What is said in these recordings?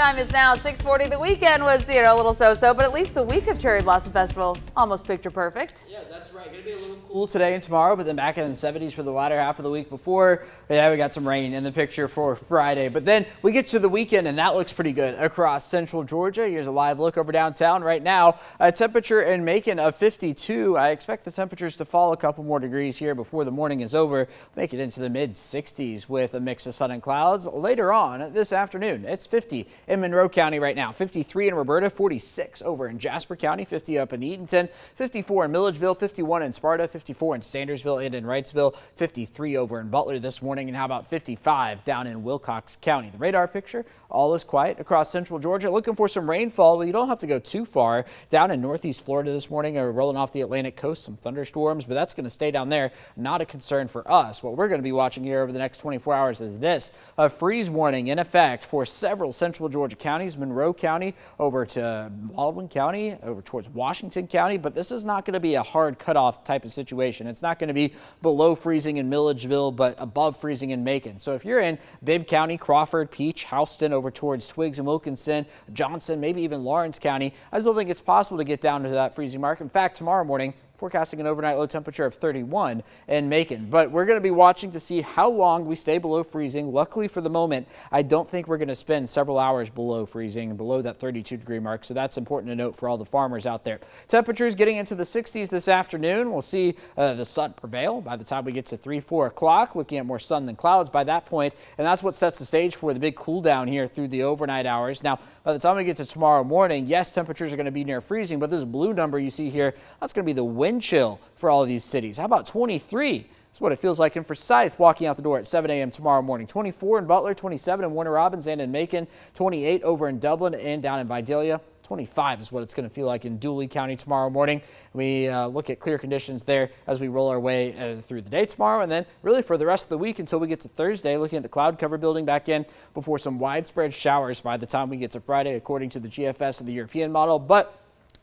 Time is now 6:40. The weekend was, a little so-so, but at least the week of Cherry Blossom Festival almost picture perfect. Yeah, that's right. Going to be a little cool today and tomorrow, but then back in the 70s for the latter half of the week before. Yeah, we got some rain in the picture for Friday, but then we get to the weekend and that looks pretty good across central Georgia. Here's a live look over downtown right now. A temperature in Macon of 52. I expect the temperatures to fall a couple more degrees here before the morning is over. Make it into the mid 60s with a mix of sun and clouds. Later on this afternoon, it's 50 in Monroe County right now, 53 in Roberta, 46 over in Jasper County, 50 up in Eatonton, 54 in Milledgeville, 51 in Sparta, 54 in Sandersville and in Wrightsville, 53 over in Butler this morning, and how about 55 down in Wilcox County. The radar picture, all is quiet across central Georgia. Looking for some rainfall. Well, you don't have to go too far. Down in northeast Florida this morning, rolling off the Atlantic coast, some thunderstorms, but that's going to stay down there. Not a concern for us. What we're going to be watching here over the next 24 hours is this: a freeze warning in effect for several central Georgia counties, Monroe County over to Baldwin County, over towards Washington County, but this is not going to be a hard cutoff type of situation. It's not going to be below freezing in Milledgeville, but above freezing in Macon. So if you're in Bibb County, Crawford, Peach, Houston, over towards Twiggs and Wilkinson, Johnson, maybe even Lawrence County, I still think it's possible to get down to that freezing mark. In fact, tomorrow morning, forecasting an overnight low temperature of 31 in Macon. But we're going to be watching to see how long we stay below freezing. Luckily for the moment, I don't think we're going to spend several hours below freezing, below that 32-degree mark. So that's important to note for all the farmers out there. Temperatures getting into the 60s this afternoon. We'll see the sun prevail by the time we get to 3-4 o'clock, looking at more sun than clouds by that point. And that's what sets the stage for the big cool down here through the overnight hours. Now, by the time we get to tomorrow morning, yes, temperatures are going to be near freezing, but this blue number you see here, that's going to be the wind chill for all of these cities. How about 23? That's what it feels like in Forsyth walking out the door at 7 a.m. tomorrow morning. 24 in Butler, 27 in Warner Robins and in Macon, 28 over in Dublin and down in Vidalia. 25 is what it's going to feel like in Dooley County tomorrow morning. We look at clear conditions there as we roll our way through the day tomorrow, and then really for the rest of the week until we get to Thursday, looking at the cloud cover building back in before some widespread showers by the time we get to Friday, according to the GFS of the European model. But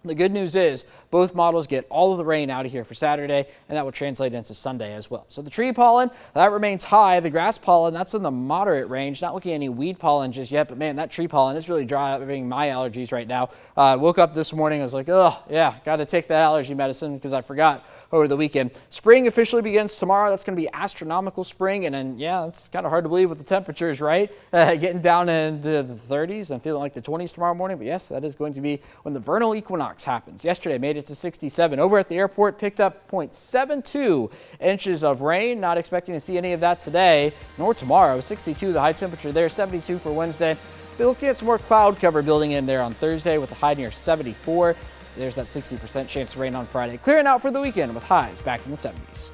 the good news is both models get all of the rain out of here for Saturday, and that will translate into Sunday as well. So the tree pollen, that remains high. The grass pollen, that's in the moderate range. Not looking at any weed pollen just yet, but man, that tree pollen is really driving my allergies right now. I woke up this morning, I was like, oh yeah, got to take that allergy medicine because I forgot over the weekend. Spring officially begins tomorrow. That's going to be astronomical spring, and then yeah, it's kind of hard to believe with the temperatures, right? Getting down into the 30s and feeling like the 20s tomorrow morning, but yes, that is going to be when the vernal equinox happens. Yesterday made it to 67. Over at the airport, picked up 0.72 inches of rain. Not expecting to see any of that today nor tomorrow. 62 the high temperature there, 72 for Wednesday. Be looking at some more cloud cover building in there on Thursday with a high near 74. There's that 60% chance of rain on Friday. Clearing out for the weekend with highs back in the 70s.